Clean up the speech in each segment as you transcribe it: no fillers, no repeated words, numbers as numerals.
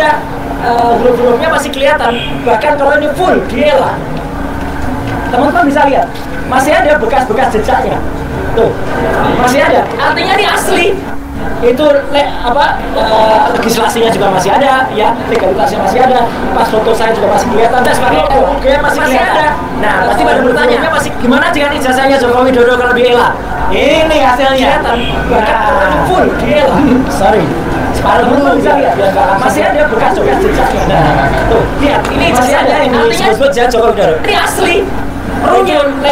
ada huruf-hurufnya masih kelihatan. Bahkan kalau ini full Diela, teman-teman bisa lihat masih ada bekas-bekas jejaknya. Tuh, masih ada. Artinya ini asli. Itu legislasinya juga masih ada, ya, legalitasnya masih ada, pas foto saya juga masih kelihatan, dan sebagainya, oke, masih ada. Nah, pasti pada bertanya, masih gimana dengan ijazahnya Joko Widodo kalau di ELA? Ini hasilnya, bahkan full di ELA. Sorry, teman-teman bisa lihat, masih ada bekas-bekas jejaknya. Nah, tuh, lihat, ini ijazahnya ini disebut Joko Widodo. Ini asli. Runyun,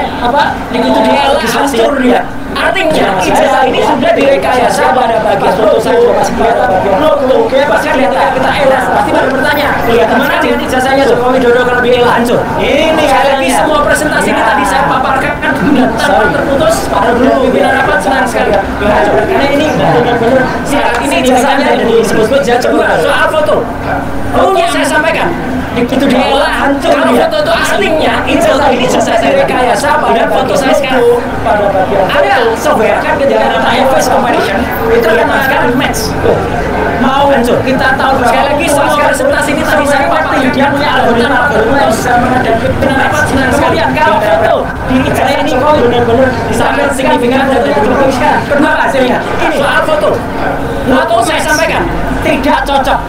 itu di ELA hancur dia. Artinya ijazah ini sudah direkayasa pada bagian foto saya juga masih kelihatan bagian logo, pasti kelihatan kita ELA. Pasti pada bertanya, bagaimana dengan ijazahnya Joko Widodo kalau di ELA hancur? Ini sekali lagi semua presentasi ini tadi saya paparkan dan tanpa terputus. Pada dulu pimpinan rapat senang sekali karena ini benar-benar ini ijazahnya disebut Joko Widodo. Soal foto, yang saya sampaikan itu di ELA hancur. Kalau foto itu aslinya ijazah ini selesai direkayasa pada foto saya sekarang. Pada bagian ada software kan ketika ada face comparison itu kan match. Mau hancur. Kita tahu sekali lagi semua presentasi ini tadi saya paparkan dia punya algoritma sama dan pimpinan rapat senang sekali. Kalau foto di ijazah ini benar-benar sangat signifikan dan signifikan. Kedua hasilnya ini soal foto. Foto saya sampaikan tidak cocok.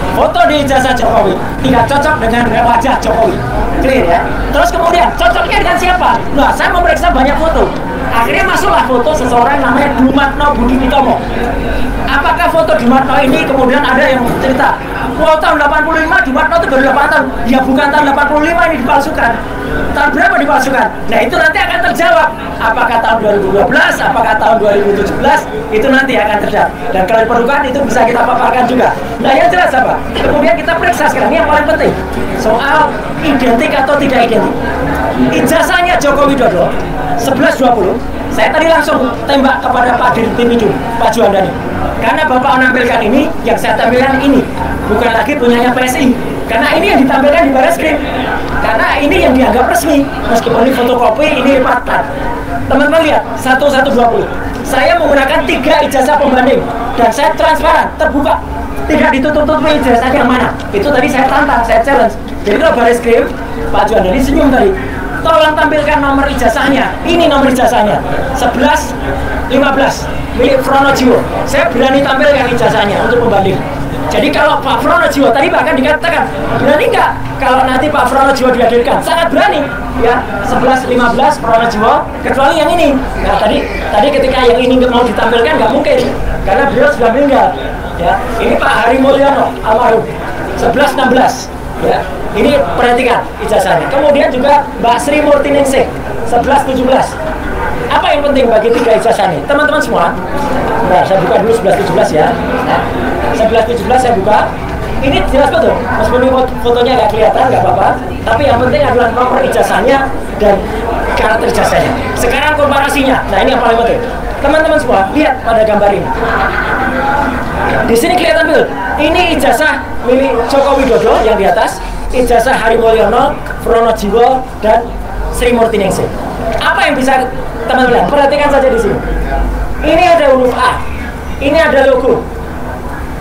Foto di ijazah Jokowi tidak cocok dengan wajah Jokowi. Clear ya. Terus kemudian cocoknya dengan siapa? Nah, saya memeriksa banyak foto. Akhirnya masuklah foto seseorang namanya Dumatno Budi Utomo. Apakah foto Dumatno ini kemudian ada yang cerita, wow, tahun 85 Dumatno itu baru 8 tahun. Ya bukan tahun 85 ini dipalsukan. Tahun berapa dipalsukan? Nah itu nanti akan terjawab. Apakah tahun 2012, apakah tahun 2017, itu nanti akan terjawab. Dan kalau diperlukan itu bisa kita paparkan juga. Nah yang jelas apa? Kemudian kita periksa sekarang, ini yang paling penting. Soal identik atau tidak identik. Ijazahnya Joko Widodo 1120, saya tadi langsung tembak kepada Pak Dirtimidu, Pak Juandani. Karena Bapak menampilkan ini, yang saya tampilkan ini bukan lagi punyanya PSI. Karena ini yang ditampilkan di Barreskrim. Karena ini yang dianggap resmi, meskipun ini fotokopi, ini lipatan. Teman-teman lihat, 1120. Saya menggunakan 3 ijazah pembanding dan saya transparan, terbuka. Tidak ditutup-tutupi ijazah yang mana. Itu tadi saya tantang, saya challenge. Jadi kalau Barreskrim, Pak Juandani senyum tadi. Tolong tampilkan nomor ijazahnya. Ini nomor ijazahnya 1115 milik Pronojiwo. Saya berani tampilkan ijazahnya untuk pembanding. Jadi kalau Pak Pronojiwo tadi bahkan dikatakan berani nggak kalau nanti Pak Pronojiwo dihadirkan? Sangat berani ya. 1115 Pronojiwo kecuali yang ini. Nah tadi ketika yang ini mau ditampilkan nggak mungkin karena beliau sudah meninggal. Ya ini Pak Hari Mulyono almarhum 1116. Ya, ini perhatikan ijazahnya. Kemudian juga Mbak Sri Murtiningsih 1117. Apa yang penting bagi 3 ijazah ini? Teman-teman semua. Nah, saya buka dulu 1117 ya. Nah, 1117 saya buka. Ini jelas betul. Meskipun fotonya nggak kelihatan, nggak apa-apa. Tapi yang penting adalah nomor ijazahnya dan karakter ijazahnya. Sekarang komparasinya. Nah, ini yang paling penting. Teman-teman semua, lihat pada gambar ini. Di sini kelihatan betul. Ini ijazah milik Joko Widodo yang di atas, ijazah Hari Mulyono, Pronojiwo, dan Sri Murtiningsih. Apa yang bisa teman-teman lihat? Perhatikan saja di sini. Ini ada huruf A, ini ada logo.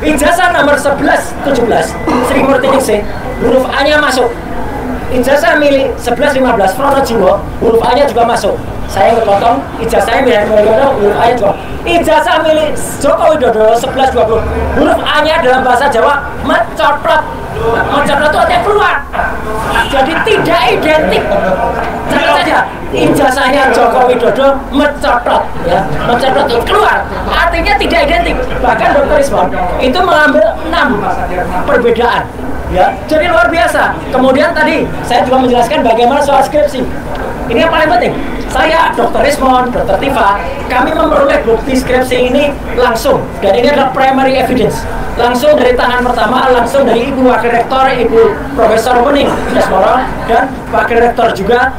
Ijazah nomor 1117 Sri Murtiningsih, huruf A-nya masuk. Ijazah milik 1115 Pronojiwo, huruf A-nya juga masuk. Saya kepotong, ijazahnya milik Mulyono, huruf A-nya juga. Ijazah milik Joko Widodo 1120, huruf A-nya dalam bahasa Jawa mencoplot. Mencoplot itu artinya keluar. Jadi tidak identik. Catat saja, ijazahnya Joko Widodo mencoplot, ya, mencoplot itu keluar. Artinya tidak identik. Bahkan Dr. Ismon itu mengambil 6 perbedaan. Ya, jadi luar biasa. Kemudian tadi saya juga menjelaskan bagaimana soal skripsi. Ini yang paling penting. Saya, Dr. Ismon, Dr. Tifa, kami memperoleh bukti skripsi ini langsung. Dan ini adalah primary evidence. Langsung dari tangan pertama, langsung dari Ibu Wakil Rektor, Ibu Profesor Wening Desmoro, dan Wakil Rektor juga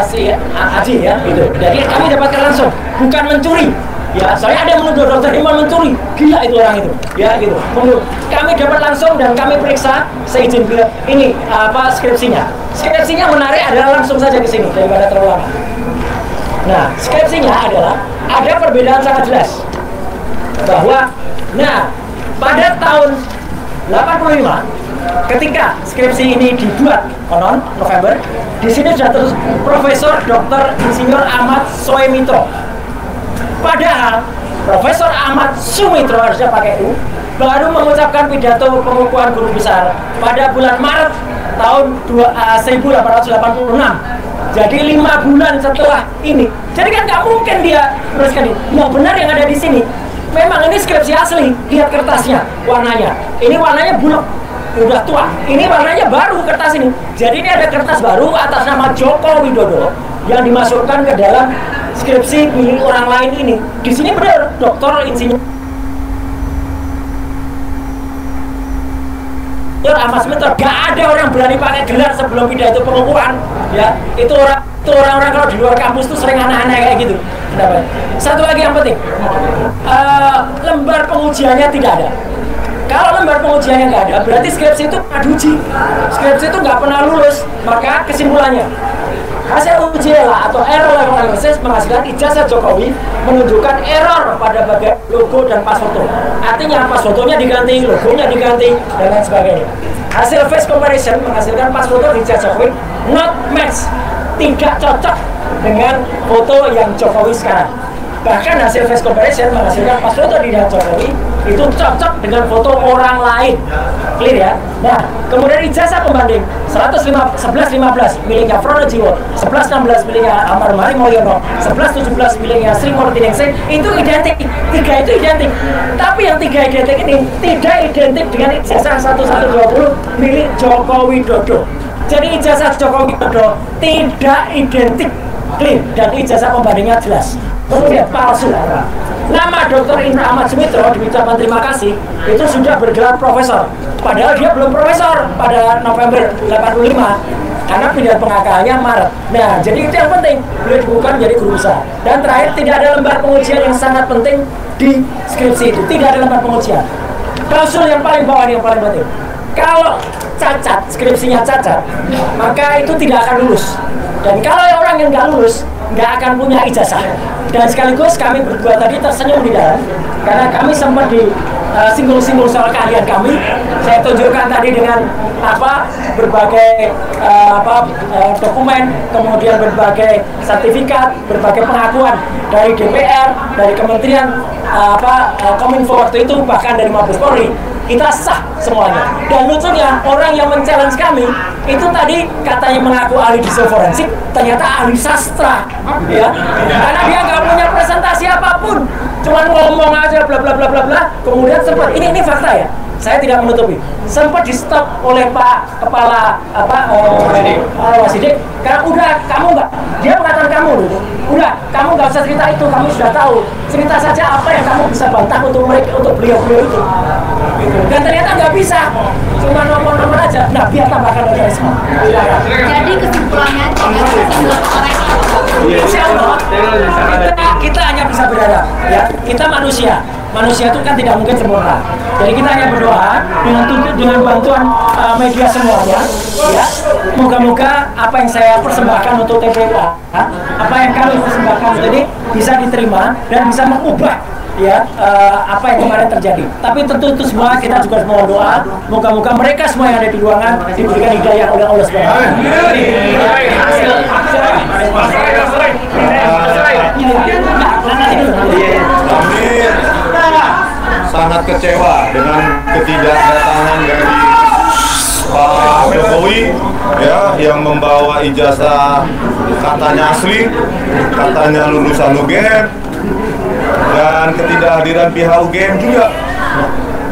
si Aji ya. Gitu. Jadi kami dapatkan langsung, bukan mencuri. Ya, soalnya ada yang menuduh Dr. Iman mencuri. Gila itu orang itu. Ya, gitu. Kami dapat langsung dan kami periksa seizin beliau. Ini apa skripsinya. Skripsinya menarik adalah langsung saja ke sini daripada terlalu lama. Nah, skripsinya adalah ada perbedaan sangat jelas bahwa pada tahun 85 ketika skripsi ini dibuat konon November, di sini sudah terus Profesor Dr. Insinyur Ahmad Soemitro. Padahal Profesor Ahmad Sumitro harusnya pakai U baru mengucapkan pidato pengukuhan guru besar pada bulan Maret tahun 1886. Jadi 5 bulan setelah ini. Jadi kan nggak mungkin dia menuliskan ini. Yang benar yang ada di sini, memang ini skripsi asli. Lihat kertasnya, warnanya. Ini warnanya buluk, udah tua. Ini warnanya baru kertas ini. Jadi ini ada kertas baru atas nama Joko Widodo yang dimasukkan ke dalam skripsi milik orang lain ini. Di sini benar, Doktor Insinyur Ahmad Sumitro. Gak ada orang berani pakai gelar sebelum pidato pengukuhan. Ya, itu orang-orang kalau di luar kampus tuh sering aneh-aneh kayak gitu. Kenapa? Satu lagi yang penting, lembar pengujiannya tidak ada. Kalau lembar pengujiannya nggak ada, berarti skripsi itu aduji. Skripsi itu nggak pernah lulus. Maka kesimpulannya, hasil uji ELA atau error level analysis menghasilkan ijazah Jokowi menunjukkan error pada bagian logo dan pas foto. Artinya pas fotonya diganti, logonya diganti, dan lain sebagainya. Hasil face comparison menghasilkan pas foto ijazah Jokowi not match, tidak cocok dengan foto yang Jokowi sekarang. Bahkan hasil face comparison menghasilkan pas foto di Jokowi itu cocok dengan foto orang lain. Clear ya? Nah, kemudian ijazah pembanding 1115 miliknya Pronojiwo, 1116 miliknya Amar Mulyono, 1117 miliknya Sri Mortiningsih, itu identik. 3 itu identik. Tapi yang 3 identik ini tidak identik dengan ijazah 1120 milik Joko Widodo. Jadi ijazah Joko Widodo tidak identik. Clear, dan ijazah pembandingnya jelas. Kemudian palsu. Nama Dr. Indra Ahmad Sumitro di ucapan terima kasih itu sudah bergelar profesor. Padahal dia belum profesor pada November 85 karena pindah pengakalannya Maret. Nah, jadi itu yang penting. Beliau bukan menjadi guru besar. Dan terakhir, tidak ada lembar pengujian yang sangat penting di skripsi itu. Tidak ada lembar pengujian. Klausul yang paling bawah ini yang paling penting. Kalau cacat, skripsinya cacat, maka itu tidak akan lulus. Dan kalau orang yang nggak lulus, nggak akan punya ijazah. Dan sekaligus kami berdua tadi tersenyum di dalam karena kami sempat di singgung-singgung soal keahlian kami. Saya tunjukkan tadi dengan berbagai dokumen, kemudian berbagai sertifikat, berbagai pengakuan dari DPR, dari Kementerian Kominfo waktu itu, bahkan dari Mabes Polri. Kita sah semuanya. Dan lucunya, orang yang men-challenge kami itu tadi katanya mengaku ahli desain forensik, ternyata ahli sastra, ya. Karena dia nggak punya presentasi apapun, cuma ngomong aja bla bla bla bla bla. Kemudian sempat ini fakta ya, saya tidak menutupi, sempat di stop oleh Pak Kepala Wasidik, karena udah kamu nggak, dia mengatakan kamu gitu, udah kamu nggak usah cerita itu, kamu sudah tahu, cerita saja apa yang kamu bisa bantah untuk beliau-beliau itu. Gitu. Dan ternyata nggak bisa, cuma nomor-nomor aja. Nah, biar tambahkan organisme. Jadi kesimpulannya Insya Allah kita hanya bisa berharap, ya. Kita manusia itu kan tidak mungkin sempurna. Jadi kita hanya berdoa dengan bantuan media semuanya, ya. Moga-moga apa yang saya persembahkan untuk TPA, apa yang kami persembahkan ini bisa diterima dan bisa mengubah, ya, apa yang kemarin terjadi. Tapi tentu itu semua kita juga mohon doa, moga-moga mereka semua yang ada di ruangan diberikan hidayah oleh Allah Subhanahu wa taala. Sangat kecewa dengan ketidakdatangan dari Pak Jokowi, ya, yang membawa ijazah katanya asli, katanya lulusan UGM, dan ketidakhadiran pihak UGM juga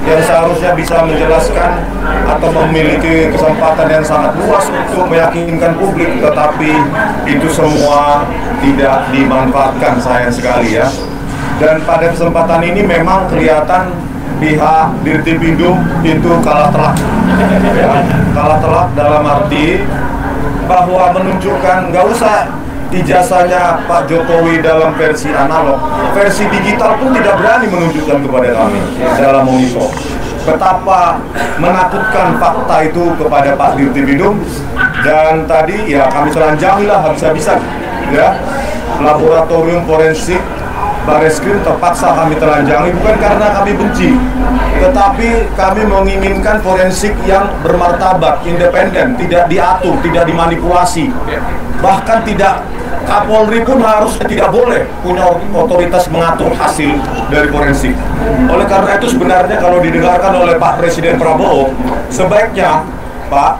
yang seharusnya bisa menjelaskan atau memiliki kesempatan yang sangat luas untuk meyakinkan publik, tetapi itu semua tidak dimanfaatkan, sayang sekali ya. Dan pada kesempatan ini memang kelihatan pihak Dirtipidum itu kalah telak, ya, kalah telak dalam arti bahwa menunjukkan nggak usah ijazahnya Pak Jokowi dalam versi analog, versi digital pun tidak berani menunjukkan kepada kami dalam monitor. Betapa menakutkan fakta itu kepada Pak Dirtipidum. Dan tadi ya kami telanjangi lah habis-habisan, ya, laboratorium forensik Bareskrim terpaksa kami telanjangi bukan karena kami benci, tetapi kami menginginkan forensik yang bermartabat, independen, tidak diatur, tidak dimanipulasi. Bahkan tidak, Kapolri pun harus tidak boleh punya otoritas mengatur hasil dari forensik. Oleh karena itu sebenarnya kalau didengarkan oleh Pak Presiden Prabowo, sebaiknya Pak,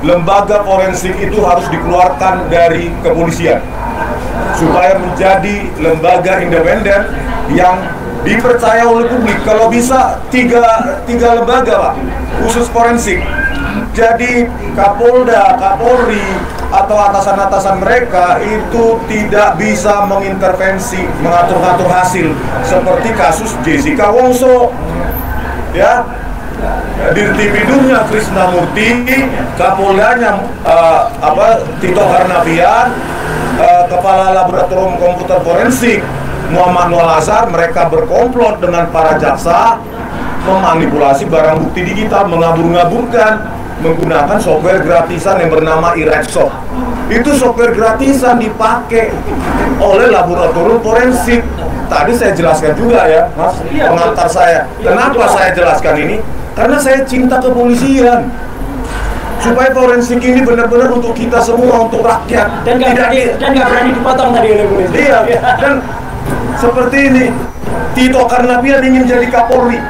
lembaga forensik itu harus dikeluarkan dari kepolisian supaya menjadi lembaga independen yang dipercaya oleh publik. Kalau bisa tiga lembaga Pak, khusus forensik. Jadi Kapolda, Kapolri, atau atasan-atasan mereka itu tidak bisa mengintervensi, mengatur-ngatur hasil seperti kasus Jessica Wongso, ya. Dirtipidumnya Krisnamurti, Kapoldanya Tito Karnavian, Kepala Laboratorium Komputer Forensik Muhammad Nur Azhar, mereka berkomplot dengan para jaksa memanipulasi barang bukti digital, mengabur-ngaburkan menggunakan software gratisan yang bernama iRedSoft. Itu software gratisan dipakai oleh laboratorium forensik. Tadi saya jelaskan juga ya, Mas, pengantar saya. Kenapa saya jelaskan ini? Karena saya cinta kepolisian. Supaya forensik ini benar-benar untuk kita semua, untuk rakyat. Dan nggak berani dipotong tadi oleh polisi. Iya, dan seperti ini, Tito Karnavian ingin jadi Kapolri,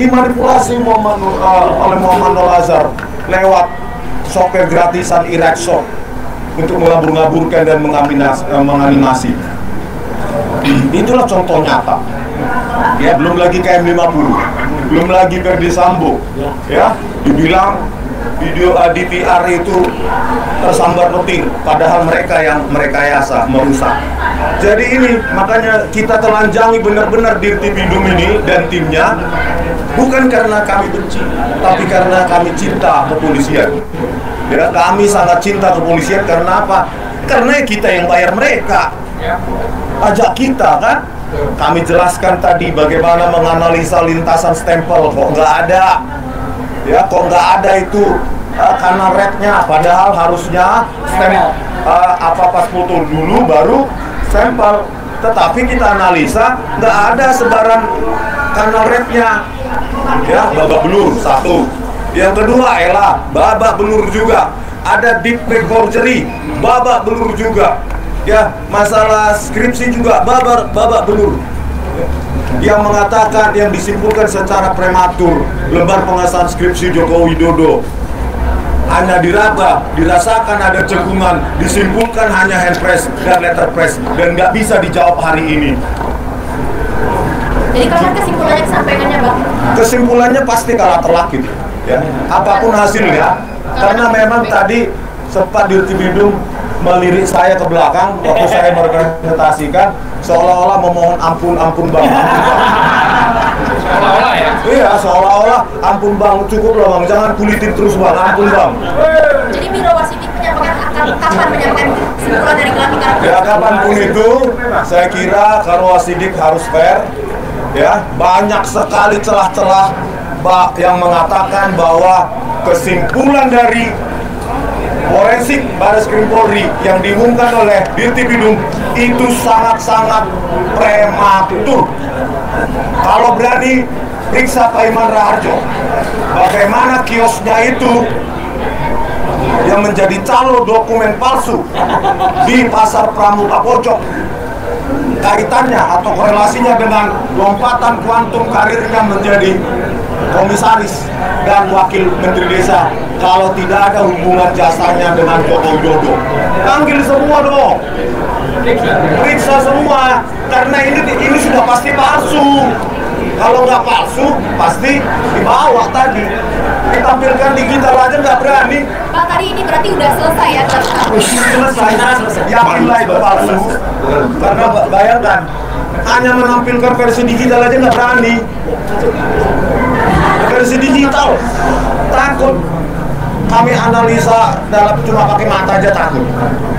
dimanipulasi oleh Muhammad Nur Azhar lewat software gratisan iRedSoft untuk mengabur-ngaburkan dan menganimasi. Itulah contoh nyata. Ya, belum lagi KM50, belum lagi Verdi Sambo, ya, dibilang video DVR itu tersambar petir, padahal mereka yang merekayasa, merusak. Jadi ini makanya kita telanjangi benar-benar Dirtipidum ini dan timnya, bukan karena kami benci, tapi karena kami cinta kepolisian. Ya, kami sangat cinta kepolisian karena apa? Karena kita yang bayar mereka, ajak kita kan. Kami jelaskan tadi bagaimana menganalisa lintasan stempel, kok nggak ada, ya, kok nggak ada itu karena rednya, padahal harusnya stempel pas foto dulu baru stempel. Tetapi kita analisa nggak ada sebaran karena rednya, ya, babak belur satu. Yang kedua babak belur juga. Ada deep fake forgery, babak belur juga. Ya, masalah skripsi juga babak belur. Yang mengatakan, yang disimpulkan secara prematur, lembar pengesahan skripsi Joko Widodo hanya dirasakan ada cekungan, disimpulkan hanya handpress dan letterpress, dan nggak bisa dijawab hari ini. Jadi kapan kesimpulannya disampaikannya, Bang? Kesimpulannya pasti kalah telak gitu, ya. Apapun hasilnya, karena memang tadi sempat Dirtipidum melirik saya ke belakang waktu saya merepresentasikan, seolah-olah memohon ampun bang. Seolah-olah ya? Iya, seolah-olah ampun bang, cukup lah bang, jangan kulitin terus bang, ampun bang. Jadi Biro Wasidik akan kapan menyampaikan kesimpulan dari gelar perkara? Ya, kapanpun itu, saya kira kalau Wasidik harus fair. Ya, banyak sekali celah-celah yang mengatakan bahwa kesimpulan dari forensik Bareskrim Polri yang diumumkan oleh Dirtipidum itu sangat-sangat prematur. Kalau berani periksa Pak Iman Raharjo, bagaimana kiosnya itu yang menjadi calo dokumen palsu di Pasar Pramuka Pojok, kaitannya atau korelasinya dengan lompatan kuantum karirnya menjadi komisaris dan wakil menteri desa, kalau tidak ada hubungan jasanya dengan Joko Widodo. Panggil semua dong, periksa semua, karena ini sudah pasti palsu. Kalau nggak palsu, pasti dibawa tadi, ditampilkan digital aja nggak berani. Pak, tadi ini berarti udah selesai ya? Selesai. Yakinlah itu palsu. Karena bayangkan, hanya menampilkan versi digital aja nggak berani. Versi digital, takut. Kami analisa dalam cuma pakai mata aja takut.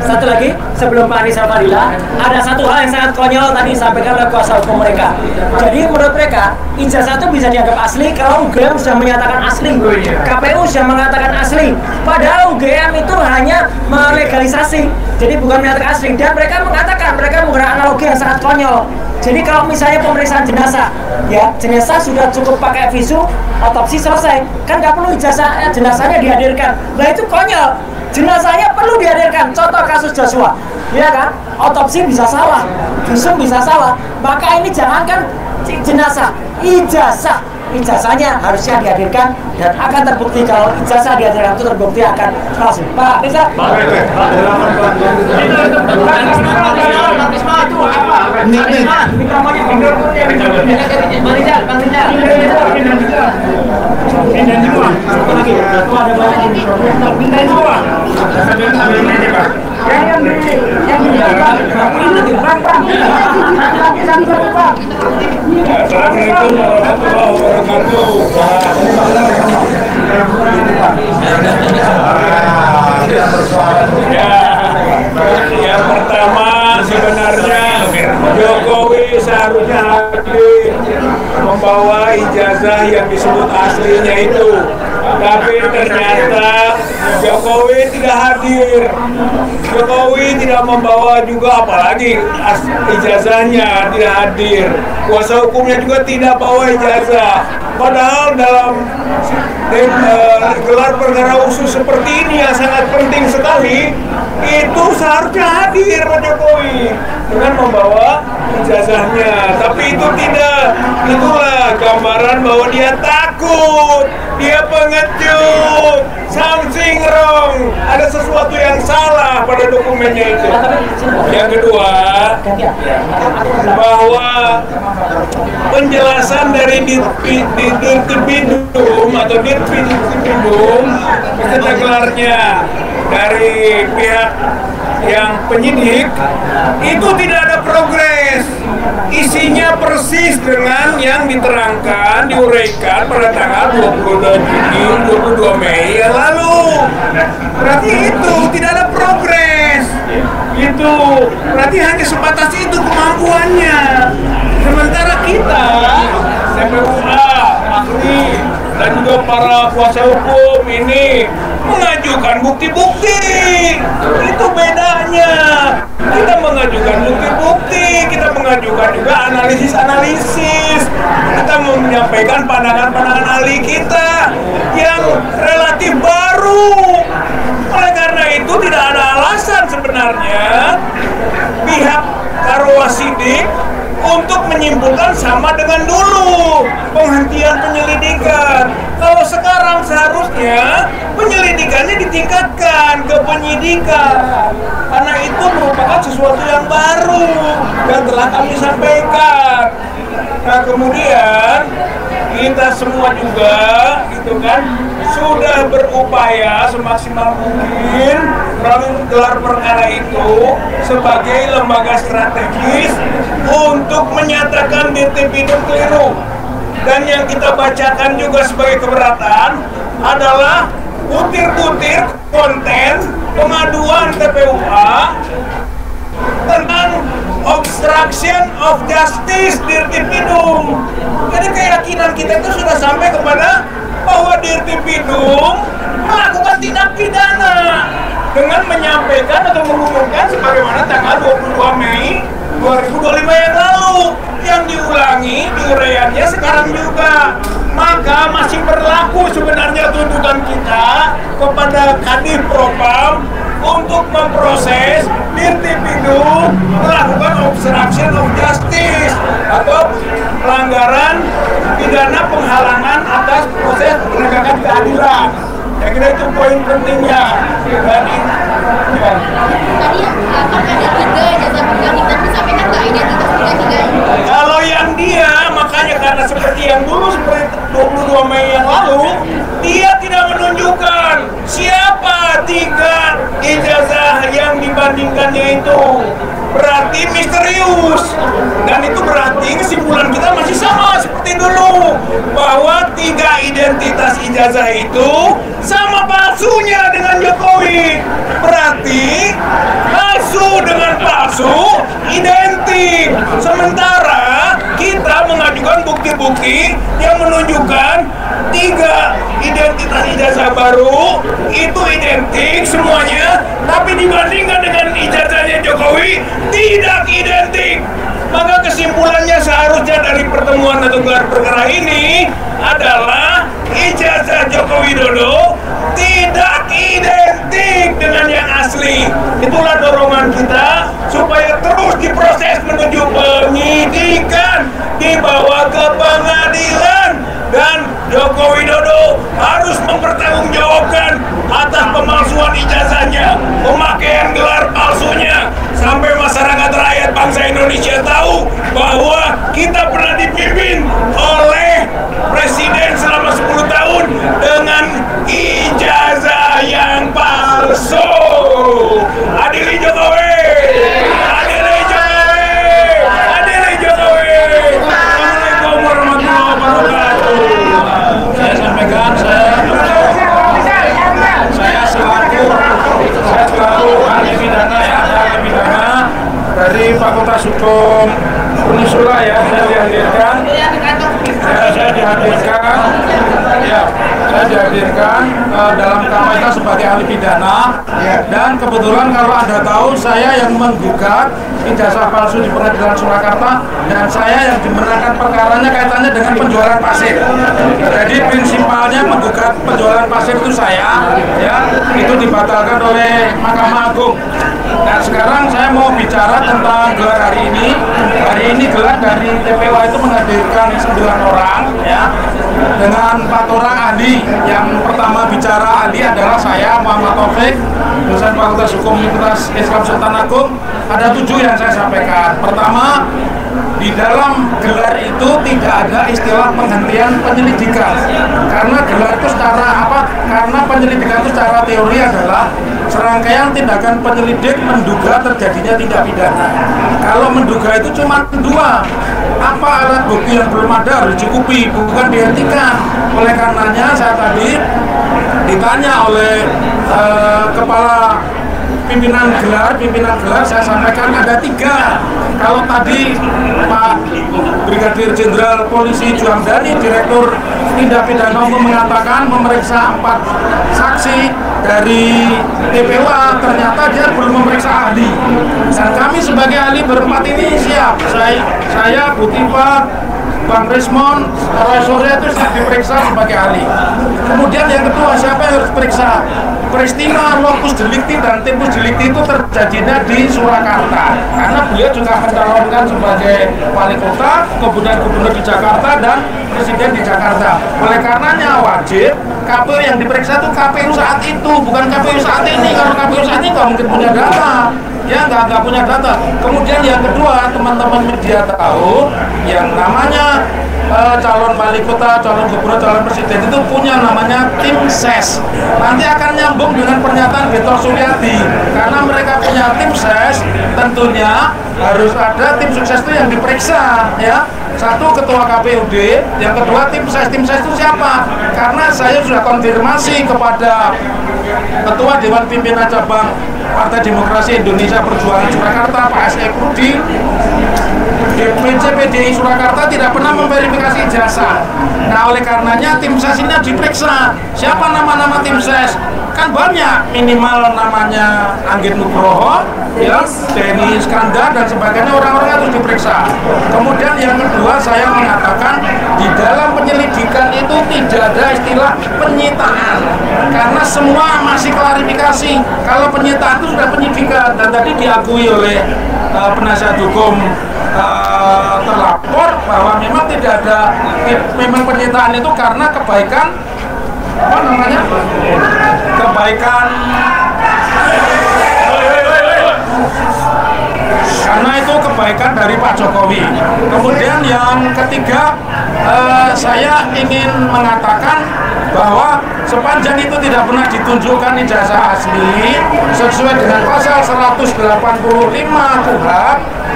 Satu lagi, sebelum Pak Rizal Fadila, ada satu hal yang sangat konyol tadi disampaikan oleh kuasa hukum mereka. Jadi menurut mereka, ijazah itu bisa dianggap asli kalau UGM sudah menyatakan asli, KPU sudah mengatakan asli. Padahal UGM itu hanya melegalisasi, jadi bukan menyatakan asli. Dan mereka mengatakan, mereka menggunakan analogi yang sangat konyol. Jadi kalau misalnya pemeriksaan jenazah, ya jenazah sudah cukup pakai visum, otopsi selesai, kan nggak perlu ijazah jenazahnya dihadirkan. Nah itu konyol, jenazahnya perlu dihadirkan. Contoh kasus Joshua, ya kan? Otopsi bisa salah, visum bisa salah. Maka ini jangankan jenazah, ijazahnya harusnya dihadirkan dan akan terbukti kalau ijazah dihadirkan itu terbukti akan palsu. Pak Reza. Yang pertama sebenarnya Jokowi seharusnya hadir membawa ijazah yang disebut aslinya itu, tapi ternyata Jokowi tidak hadir. Jokowi tidak membawa juga, apalagi ijazahnya tidak hadir. Kuasa hukumnya juga tidak bawa ijazah. Padahal dalam gelar perkara khusus seperti ini yang sangat penting sekali, itu seharusnya hadir Pak Jokowi dengan membawa ijazahnya. Tapi itu tidak. Itulah gambaran bahwa dia takut, dia pengecut, something wrong, ada sesuatu yang salah pada dokumennya itu. Yang kedua, bahwa penjelasan dari Dirtipidum atau Dirtipidum beserta gelarnya dari pihak yang penyidik itu tidak ada progres, isinya persis dengan yang diterangkan, diuraikan pada tanggal 22 Mei yang lalu. Berarti itu tidak ada progres, itu berarti hanya sebatas itu kemampuannya. Sementara kita CPUA, ahli dan juga para kuasa hukum ini mengajukan bukti-bukti. Itu bedanya. Kita mengajukan bukti-bukti, kita mengajukan juga analisis-analisis. Kita menyampaikan pandangan-pandangan ahli kita yang relatif baru. Oleh karena itu tidak ada alasan sebenarnya pihak Karwasidik untuk menyimpulkan sama dengan dulu penghentian penyelidikan. Kalau sekarang seharusnya penyelidikannya ditingkatkan ke penyidikan, karena itu merupakan sesuatu yang baru yang telah kami sampaikan. Nah kemudian kita semua juga gitu kan sudah berupaya semaksimal mungkin melalui gelar perkara itu sebagai lembaga strategis untuk menyatakan Dirtipidum keliru. Dan yang kita bacakan juga sebagai keberatan adalah butir-butir konten pengaduan TPUA tentang obstruction of justice Dirtipidum. Jadi keyakinan kita itu sudah sampai kepada bahwa Dirtipidum melakukan tindak pidana dengan menyampaikan atau mengumumkan sebagaimana tanggal 22 Mei 2025 yang lalu, yang diulangi diuraiannya sekarang juga. Maka masih berlaku sebenarnya tuntutan kita kepada Kadif Propam untuk memproses Dirtipidum melakukan obstruction of justice atau pelanggaran pidana penghalangan atas proses penegakan keadilan. Saya kira itu poin pentingnya. Dan ya. Tadi kan ada 3 jasa pegang, kita disampaikan nggak identitas 3-3? Kalau yang dia, makanya karena seperti yang dulu, seperti 22 Mei yang lalu, dia tidak menunjukkan siapa 3 ijazah yang dibandingkannya itu. Berarti misterius. Dan itu berarti kesimpulan kita masih sama seperti dulu, bahwa 3 identitas ijazah itu sama palsunya dengan Jokowi. Berarti palsu dengan palsu identik. Sementara kita mengajukan bukti-bukti yang menunjukkan 3 identitas ijazah baru itu identik semuanya, tapi dibandingkan dengan ijazahnya Jokowi tidak identik. Maka kesimpulannya seharusnya dari pertemuan atau gelar perkara ini adalah ijazah Joko Widodo tidak identik dengan yang asli. Itulah dorongan kita supaya terus diproses menuju penyidikan, dibawa ke pengadilan, dan Joko Widodo harus mempertanggungjawabkan atas pemalsuan ijazahnya, pemakaian gelar palsunya, sampai masyarakat rakyat bangsa Indonesia tahu bahwa kita pernah dipimpin oleh presiden selama 10 tahun dengan ijazah yang palsu. Adili Jokowi! Adili Jokowi! Adili Jokowi! Assalamualaikum warahmatullahi wabarakatuh. Saya sampaikan, saya selaku ahli pidana dari Fakultas Hukum Unisula ya, saya dihadirkan dalam kapasitas sebagai ahli pidana, dan kebetulan kalau Anda tahu saya yang menggugat ijazah palsu di Pengadilan Surakarta, dan saya yang dimenangkan perkaranya kaitannya dengan penjualan pasir. Jadi prinsipalnya menggugat penjualan pasir itu saya, ya, itu dibatalkan oleh Mahkamah Agung. Dan sekarang saya mau bicara tentang gelar hari ini. Hari ini gelar dari TPWA itu menghadirkan 9 orang, ya, dengan 4 orang ahli. Yang pertama bicara ahli adalah saya, Muhammad Taufik, dosen Fakultas Hukum Universitas Islam Sultan Agung. Ada 7 yang saya sampaikan. Pertama, di dalam gelar itu tidak ada istilah penghentian penyelidikan, karena gelar itu secara apa? Karena penyelidikan itu secara teori adalah serangkaian tindakan penyelidik menduga terjadinya tindak pidana. Kalau menduga itu cuma 2, apa alat bukti yang belum ada harus dicukupi, bukan dihentikan. Oleh karenanya saya tadi ditanya oleh kepala pimpinan gelar, saya sampaikan ada 3. Kalau tadi Pak Brigadir Jenderal Polisi Juandani, Direktur Tindak Pidana Umum, mengatakan memeriksa 4 saksi dari TPWA, ternyata dia belum memeriksa ahli. Dan kami sebagai ahli berempat ini siap. Saya Butifar, Bang Rismon, Roy Surya itu siap diperiksa sebagai ahli. Kemudian yang kedua, siapa yang harus periksa? Peristiwa locus delicti dan tempus delicti itu terjadinya di Surakarta, karena beliau juga mencalonkan sebagai wali kota, kemudian gubernur di Jakarta, dan presiden di Jakarta. Oleh karenanya wajib KPU yang diperiksa itu KPU saat itu, bukan KPU saat ini. Kalau KPU saat ini nggak mungkin punya data, ya nggak punya data. Kemudian yang kedua, teman-teman media tahu yang namanya calon wali kota, calon gubernur, calon presiden itu punya namanya tim ses. Nanti akan nyambung dengan pernyataan Beto Suryadi, karena mereka punya tim ses, tentunya harus ada tim sukses itu yang diperiksa, ya. 1 ketua KPUD, yang kedua tim ses. Tim ses itu siapa? Karena saya sudah konfirmasi kepada Ketua Dewan Pimpinan Cabang Partai Demokrasi Indonesia Perjuangan Surakarta, Pak S.E. Krudi, DPC PDI Surakarta tidak pernah memverifikasi ijazah. Nah, oleh karenanya tim ses ini diperiksa. Siapa nama-nama tim ses? Kan banyak, minimal namanya Anggit Nugroho, ya, Denny Iskandar, dan sebagainya, orang-orang harus diperiksa. Kemudian yang kedua, saya mengatakan di dalam penyelidikan itu tidak ada istilah penyitaan, karena semua masih klarifikasi. Kalau penyitaan itu sudah penyidikan, dan tadi diakui oleh penasihat hukum terlapor bahwa memang tidak ada, memang penyitaan itu karena kebaikan, apa namanya, kebaikan, karena itu kebaikan dari Pak Jokowi. Kemudian yang ketiga, saya ingin mengatakan bahwa sepanjang itu tidak pernah ditunjukkan ijazah asli sesuai dengan pasal 185 KUHP,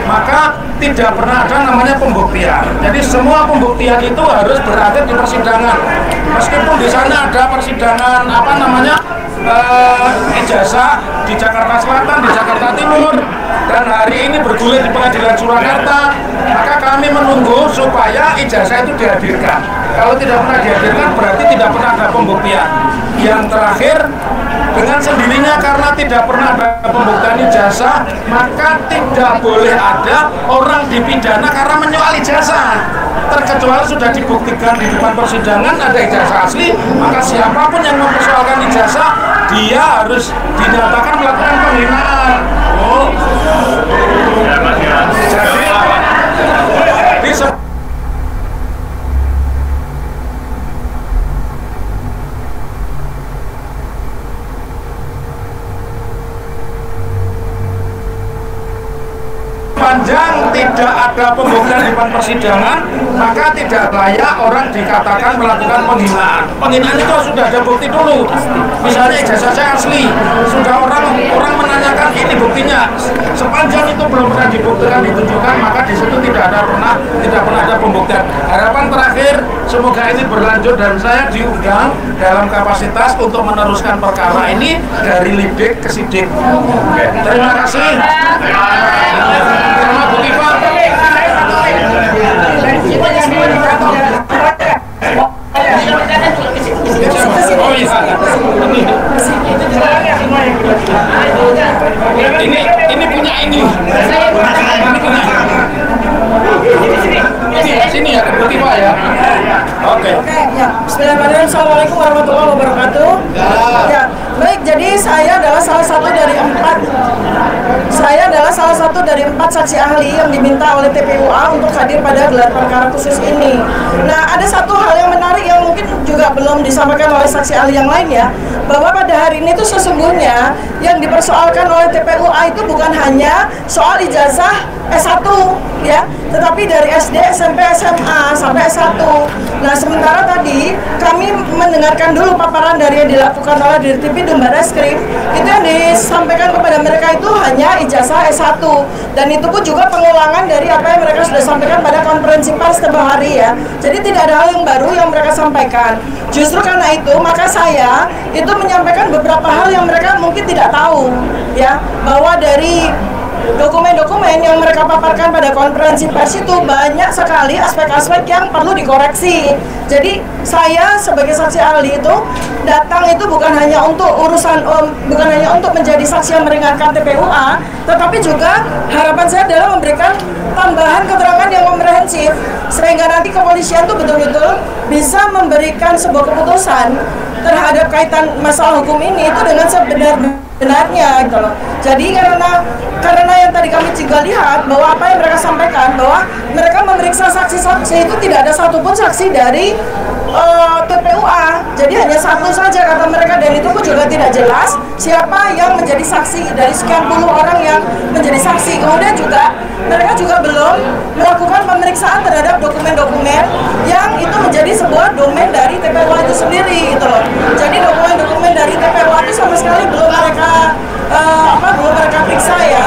maka tidak pernah ada namanya pembuktian. Jadi semua pembuktian itu harus berakhir di persidangan. Meskipun di sana ada persidangan apa namanya ijazah di Jakarta Selatan, di Jakarta Timur, dan hari ini bergulir di Pengadilan Surakarta, maka kami menunggu supaya ijazah itu dihadirkan. Kalau tidak pernah dihadirkan berarti tidak pernah ada pembuktian. Yang terakhir, dengan sendirinya karena tidak pernah ada pembuktian ijazah, maka tidak boleh ada orang dipidana karena menyoal ijazah. Terkecuali sudah dibuktikan di depan persidangan ada ijazah asli, maka siapapun yang mempersoalkan ijazah, dia harus dinyatakan melakukan penghinaan. Jadi sepanjang tidak ada pembuktian di depan persidangan, maka tidak layak orang dikatakan melakukan penghinaan. Penghinaan itu sudah ada bukti dulu. Misalnya ijazah saya asli, sudah orang menanyakan ini buktinya. Sepanjang itu belum pernah dibuktikan, ditunjukkan, maka di situ tidak pernah ada pembuktian. Harapan terakhir, semoga ini berlanjut dan saya diundang dalam kapasitas untuk meneruskan perkara ini dari lidik ke sidik. Terima kasih. Terima Bu Tifa. Oh iya. Ini punya ini. Sini ya, Bu Tifa ya. Oke. Ya. Bismillahirrahmanirrahim. Assalamualaikum warahmatullahi wabarakatuh. Ya, baik. Jadi saya adalah salah satu dari empat saksi ahli yang diminta oleh TPUA untuk hadir pada gelar perkara khusus ini. Nah, ada satu hal yang menarik yang mungkin juga belum disampaikan oleh saksi ahli yang lain ya, bahwa pada hari ini itu sesungguhnya yang dipersoalkan oleh TPUA itu bukan hanya soal ijazah S1 ya, tetapi dari SD, SMP, SMA sampai S1. Nah, sementara tadi kami mendengarkan dulu paparan dari yang dilakukan oleh Dirtipidum Barreskrim, itu yang disampaikan kepada mereka itu hanya ijazah S1, dan itu pun juga pengulangan dari apa yang mereka sudah sampaikan pada konferensi pers tempo hari ya. Jadi tidak ada hal yang baru yang mereka sampaikan. Justru karena itu maka saya itu menyampaikan beberapa hal yang mereka mungkin tidak tahu ya, bahwa dari dokumen-dokumen yang mereka paparkan pada konferensi pers itu banyak sekali aspek-aspek yang perlu dikoreksi. Jadi saya sebagai saksi ahli itu datang itu bukan hanya untuk bukan hanya untuk menjadi saksi yang meringankan TPUA, tetapi juga harapan saya adalah memberikan tambahan keterangan yang komprehensif sehingga nanti kepolisian itu betul-betul bisa memberikan sebuah keputusan terhadap kaitan masalah hukum ini itu dengan sebenar-benarnya gitu loh. Jadi karena yang tadi kami juga lihat bahwa apa yang mereka sampaikan, bahwa mereka memeriksa saksi-saksi itu tidak ada satupun saksi dari TPUA. Jadi hanya satu saja kata mereka, dan itu pun juga tidak jelas siapa yang menjadi saksi dari sekian puluh orang yang menjadi saksi. Kemudian juga mereka juga belum melakukan pemeriksaan terhadap dokumen-dokumen yang itu menjadi sebuah domain dari TPUA itu sendiri gitu loh. Jadi dokumen-dokumen dari TPUA itu sama sekali belum mereka periksa ya.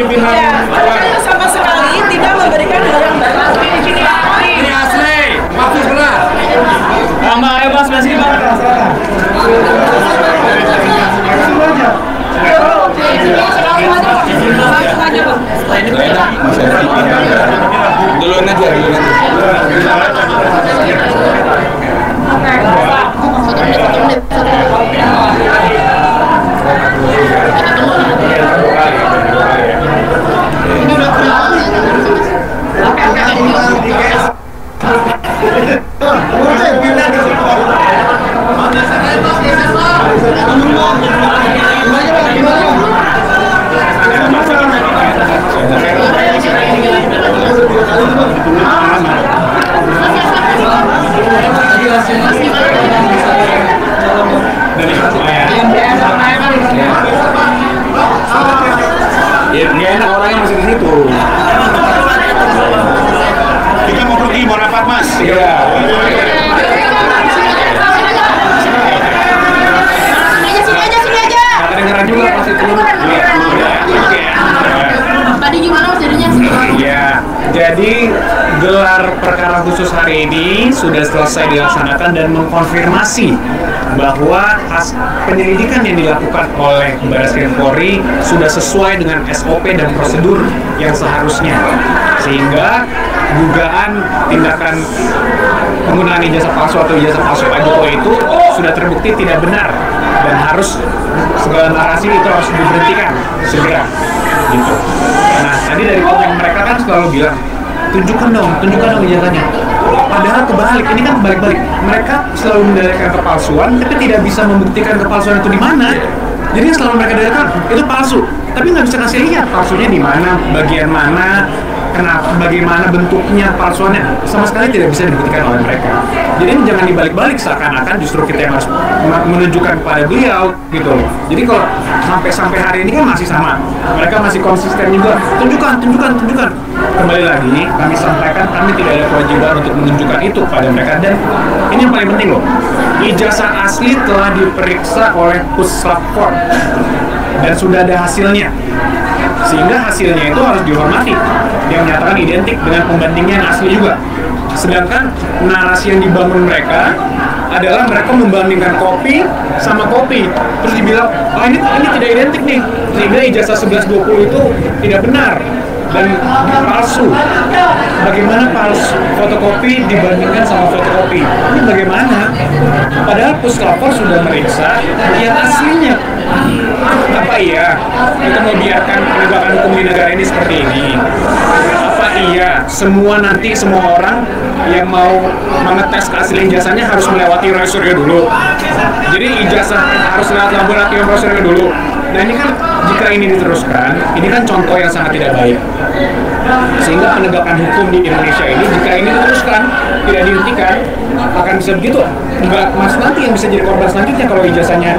Mereka sama sekali tidak memberikan hal yang baru. Ini asli, maksud benar. Mbak, ayo Mas, sebelah sini Pak. Duluan aja. Ya, nggak enak orangnya masih di situ. Kita mau pergi, mau rapat Mas. Iya. ini sudah selesai dilaksanakan dan mengkonfirmasi bahwa penyelidikan yang dilakukan oleh Barreskrim Polri sudah sesuai dengan SOP dan prosedur yang seharusnya, sehingga dugaan tindakan penggunaan ijazah palsu atau ijazah palsu Pak Jokowi itu sudah terbukti tidak benar dan harus segala narasi itu harus diberhentikan segera gitu. Nah, tadi dari komen mereka kan selalu bilang tunjukkan dong ijazahnya. Padahal kebalik, ini kan balik-balik. Mereka selalu mendalilkan kepalsuan, tapi tidak bisa membuktikan kepalsuan itu di mana. Jadi yang selalu mereka dalilkan itu palsu, tapi nggak bisa kasih lihat palsunya di mana, bagian mana, kenapa, bagaimana bentuknya palsuannya, sama sekali tidak bisa dibuktikan oleh mereka. Jadi jangan dibalik-balik seakan-akan justru kita yang harus menunjukkan kepada beliau gitu. Jadi kalau sampai hari ini kan masih sama, mereka masih konsisten juga, tunjukkan. Kembali lagi kami sampaikan kami tidak ada kewajiban untuk menunjukkan itu pada mereka, dan ini yang paling penting loh, ijazah asli telah diperiksa oleh Puslapfor dan sudah ada hasilnya, sehingga hasilnya itu harus dihormati. Dia menyatakan identik dengan pembandingnya yang asli juga. Sedangkan narasi yang dibangun mereka adalah mereka membandingkan kopi sama kopi, terus dibilang, oh ini tidak identik nih, sehingga ijazah 1120 itu tidak benar dan palsu. Bagaimana palsu fotokopi dibandingkan sama fotokopi? Ini bagaimana? Padahal Puslapfor sudah meriksa yang aslinya. Apa iya kita membiarkan penegakan hukum di negara ini seperti ini? Apa iya semua orang yang mau mengetes keaslian ijazahnya harus melewati prosedur dulu? Jadi ijazah harus lewat laboratorium prosedur dulu. Nah ini kan jika ini diteruskan, ini kan contoh yang sangat tidak baik. Sehingga penegakan hukum di Indonesia ini jika ini diteruskan, tidak dihentikan, akan bisa begitu. Enggak, mas nanti yang bisa jadi korban selanjutnya kalau ijazahnya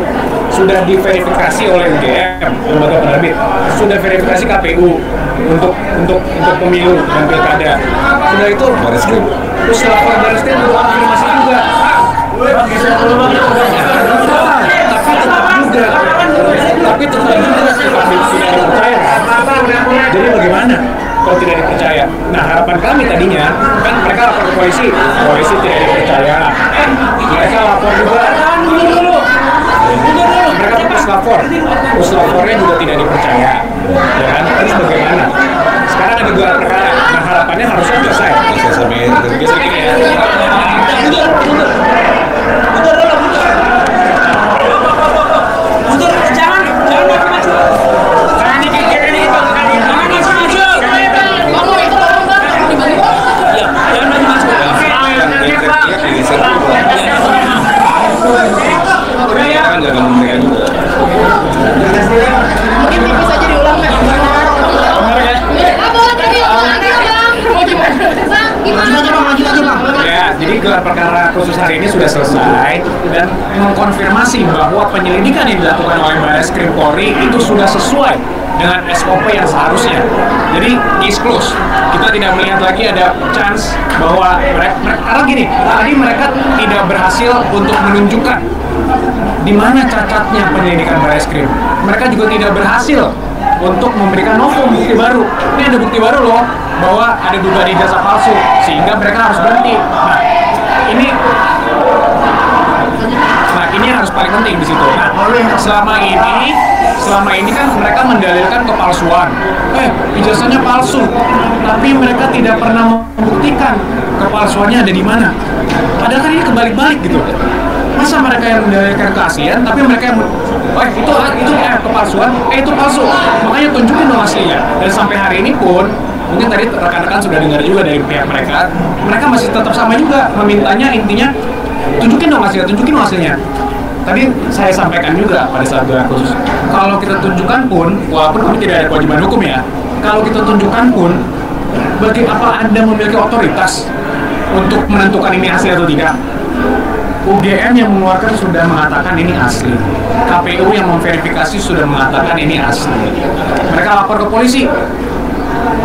sudah diverifikasi oleh UGM, lembaga penerbit, sudah verifikasi KPU untuk pemilu dan pilkada. Sudah itu terus lapor Barreskrim untuk konfirmasi juga. Tapi tetap juga tidak dipercaya. Jadi bagaimana kalau tidak dipercaya? Nah, harapan kami tadinya kan mereka lapor ke polisi tidak dipercaya. Mereka lapor juga. Mereka ke Puslapfornya juga tidak dipercaya. Ya kan? Terus bagaimana? Sekarang ada gelar perkara. Nah, harapannya harusnya selesai. Sampai geser gini ya. Jadi gelar perkara khusus hari ini sudah selesai dan mengkonfirmasi bahwa penyelidikan yang dilakukan oleh Barreskrim Polri itu sudah sesuai dengan SOP yang seharusnya. Jadi case close. Kita tidak melihat lagi ada chance bahwa karena gini, tadi mereka tidak berhasil untuk menunjukkan di mana cacatnya penyelidikan Barreskrim. Mereka juga tidak berhasil untuk memberikan bukti baru. Ini ada bukti baru loh bahwa ada dugaan ijazah palsu, sehingga mereka harus berhenti. Nah ini yang harus paling penting di situ. Nah, selama ini kan mereka mendalilkan kepalsuan. Ijazahnya palsu, tapi mereka tidak pernah membuktikan kepalsuannya ada di mana. Padahal kan ini kebalik-balik gitu. Masa mereka yang mendalilkan keaslian, tapi mereka yang itu kepalsuan, itu palsu. Makanya tunjukin dong aslinya. Dan sampai hari ini pun, mungkin tadi rekan-rekan sudah dengar juga dari pihak mereka masih tetap sama juga memintanya, intinya tunjukin dong hasilnya. Tadi saya sampaikan juga pada saat gelar khusus, kalau kita tunjukkan pun, walaupun kami tidak ada kewajiban hukum ya, kalau kita tunjukkan pun, apa Anda memiliki otoritas untuk menentukan ini asli atau tidak? UGM yang mengeluarkan sudah mengatakan ini asli. KPU yang memverifikasi sudah mengatakan ini asli. Mereka lapor ke polisi.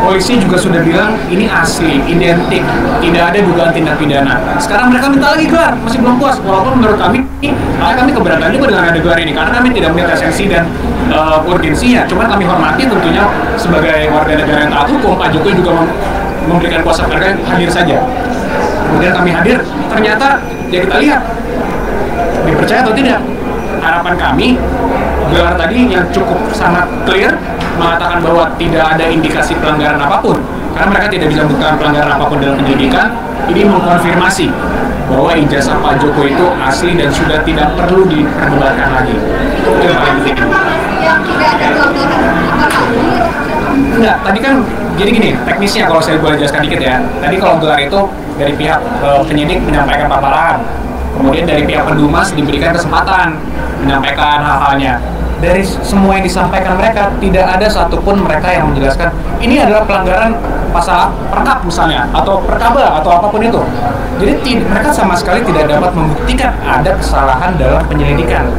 Polisi juga sudah bilang ini asli, identik, tidak ada dugaan tindak pidana. Sekarang mereka minta lagi gelar, masih belum puas. Walaupun menurut kami keberatan juga dengan ada gelar ini, karena kami tidak melihat esensi dan urgensinya. Cuma kami hormati tentunya sebagai warga negara yang taat hukum, Pak Jokowi juga memberikan kuasa mereka hadir saja. Kemudian kami hadir, ternyata ya kita lihat dipercaya atau tidak. Harapan kami gelar tadi yang cukup sangat clear mengatakan bahwa tidak ada indikasi pelanggaran apapun, karena mereka tidak bisa membuktikan pelanggaran apapun dalam penyidikan. Ini mengkonfirmasi bahwa ijazah Pak Joko itu asli dan sudah tidak perlu diperdebatkan lagi. Itu yang paling penting. Yang tidak ada gelar. Enggak, tadi kan jadi gini, teknisnya kalau saya boleh jelaskan dikit ya. Tadi kalau gelar itu dari pihak penyidik menyampaikan paparan, kemudian dari pihak pendumas diberikan kesempatan menyampaikan hal-halnya. Dari semua yang disampaikan mereka, tidak ada satupun mereka yang menjelaskan ini adalah pelanggaran pasal perkap misalnya, atau perkaba, atau apapun itu. Jadi mereka sama sekali tidak dapat membuktikan ada kesalahan dalam penyelidikan.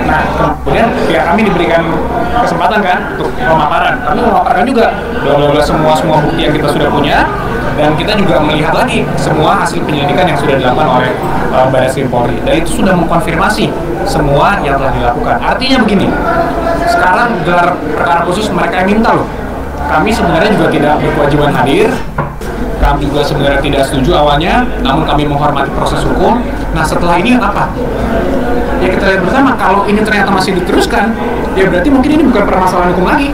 Nah, kemudian pihak kami diberikan kesempatan kan untuk pemaparan. Kami memaparkan juga bla semua bukti yang kita sudah punya, dan kita juga melihat lagi semua hasil penyelidikan yang sudah dilakukan oleh Barreskrim Polri, dan itu sudah mengkonfirmasi semua yang telah dilakukan. Artinya begini, sekarang gelar perkara khusus mereka yang minta loh. Kami sebenarnya juga tidak berkewajiban hadir. Kami juga sebenarnya tidak setuju awalnya, namun kami menghormati proses hukum. Nah, setelah ini apa? Ya kita lihat bersama, kalau ini ternyata masih diteruskan, ya berarti mungkin ini bukan permasalahan hukum lagi.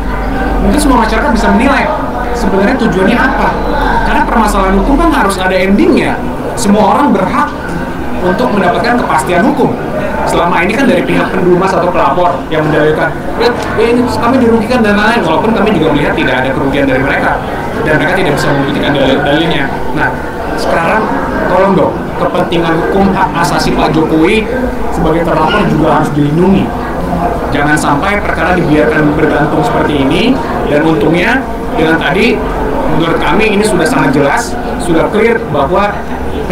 Mungkin semua masyarakat bisa menilai sebenarnya tujuannya apa. Karena permasalahan hukum kan harus ada endingnya. Semua orang berhak untuk mendapatkan kepastian hukum. Selama ini kan dari pihak pendumas atau pelapor yang mendalilkan, ya ini kami dirugikan dan lain-lain, walaupun kami juga melihat tidak ada kerugian dari mereka dan mereka tidak bisa membuktikan dalilnya. Nah, sekarang tolong dong, kepentingan hukum hak asasi Pak Jokowi sebagai terlapor juga harus dilindungi. Jangan sampai perkara dibiarkan bergantung seperti ini. Dan untungnya dengan tadi, menurut kami ini sudah sangat jelas, sudah clear bahwa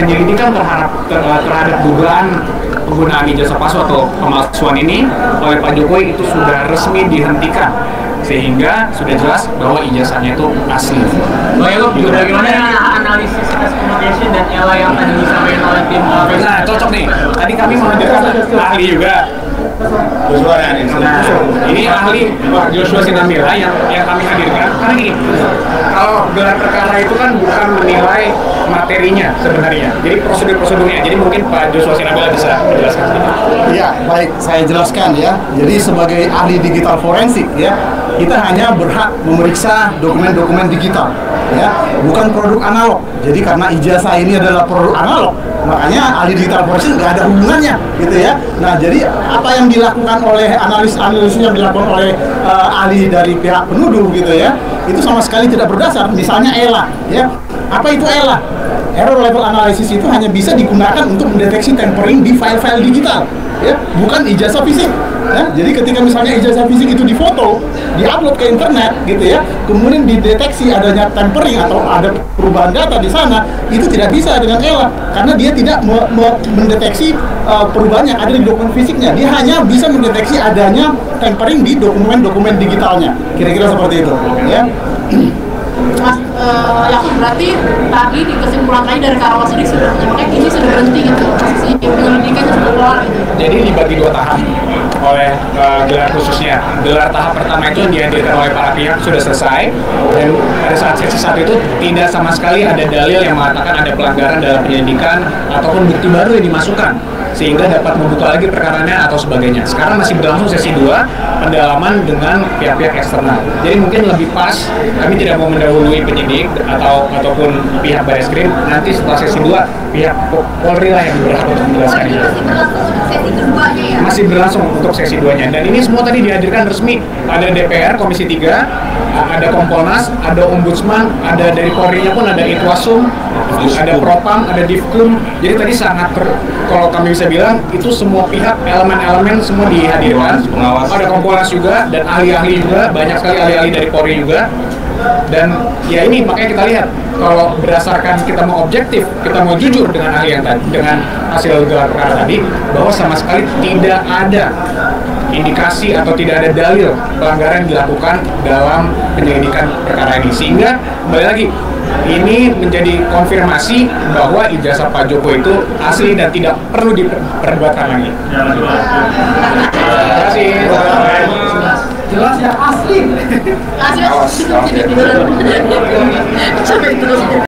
penyelidikan terhadap dugaan penggunaan ijazah palsu atau pemalsuan ini oleh Pak Jokowi itu sudah resmi dihentikan, sehingga sudah jelas bahwa ijazahnya itu asli. Bagaimana analisis accommodation dan ELA yang tadi disampaikan oleh tim? Nah, cocok nih. Tadi kami menghadirkan ahli juga. Nah, ini ahli Pak Joshua Sinambela yang kami hadirkan. Karena gini, kalau gelar perkara itu kan bukan menilai materinya sebenarnya, jadi prosedur-prosedurnya. Jadi mungkin Pak Joshua Sinambela bisa menjelaskan sedikit. Ya, baik, saya jelaskan ya. Jadi sebagai ahli digital forensik ya, kita hanya berhak memeriksa dokumen-dokumen digital ya, bukan produk analog. Jadi karena ijazah ini adalah produk analog, makanya ahli digital forensik nggak ada hubungannya gitu ya. Nah, jadi apa yang dilakukan oleh analisis yang dilakukan oleh ahli dari pihak penuduh gitu ya, itu sama sekali tidak berdasar. Misalnya ELA ya, apa itu ELA? Error level analysis itu hanya bisa digunakan untuk mendeteksi tampering di file-file digital ya, bukan ijazah fisik ya. Jadi ketika misalnya ijazah fisik itu difoto, diupload ke internet gitu ya, kemudian dideteksi adanya tampering atau ada perubahan data di sana, itu tidak bisa dengan ELA karena dia tidak mendeteksi perubahan yang ada di dokumen fisiknya. Dia hanya bisa mendeteksi adanya tampering di dokumen-dokumen digitalnya. Kira-kira seperti itu ya. Mas, yang berarti tadi di kesimpulan tadi dari Karawang Sidik sudah makanya ini sudah berhenti gitu, si penyelidikannya sudah keluar gitu. Jadi dibagi dua tahap oleh gelar khususnya. Gelar tahap pertama itu yang dihadirkan oleh para pihak sudah selesai, dan pada saat sesi 1 itu tidak sama sekali ada dalil yang mengatakan ada pelanggaran dalam penyelidikan ataupun bukti baru yang dimasukkan sehingga dapat membuka lagi perkaranya atau sebagainya. Sekarang masih berlangsung sesi 2, pendalaman dengan pihak-pihak eksternal. Jadi mungkin lebih pas, kami tidak mau mendahului penyidik ataupun pihak Barreskrim. Nanti setelah sesi 2, pihak Polri lah yang berhak untuk menjelaskan itu. Sesi keduanya ya? Masih berlangsung untuk sesi 2-nya. Dan ini semua tadi dihadirkan resmi. Ada DPR, Komisi 3, ada Kompolnas, ada Ombudsman, ada dari Polri-nya pun ada Itwasum, ada Propam, ada Divkum. Jadi tadi sangat, kalau kami bisa bilang, itu semua pihak, elemen-elemen semua dihadirkan. Ada Kompolnas juga, dan ahli-ahli juga, banyak sekali ahli-ahli dari Polri juga. Dan ya ini makanya kita lihat, kalau berdasarkan kita mau objektif, kita mau jujur dengan ahli yang tadi, dengan hasil gelar perkara tadi, bahwa sama sekali tidak ada indikasi atau tidak ada dalil pelanggaran dilakukan dalam penyelidikan perkara ini. Sehingga kembali lagi, ini menjadi konfirmasi bahwa ijazah Pak Joko itu asli dan tidak perlu diperdebatkan lagi. Terima kasih. Jelas ya asli. Asli. Sampai itu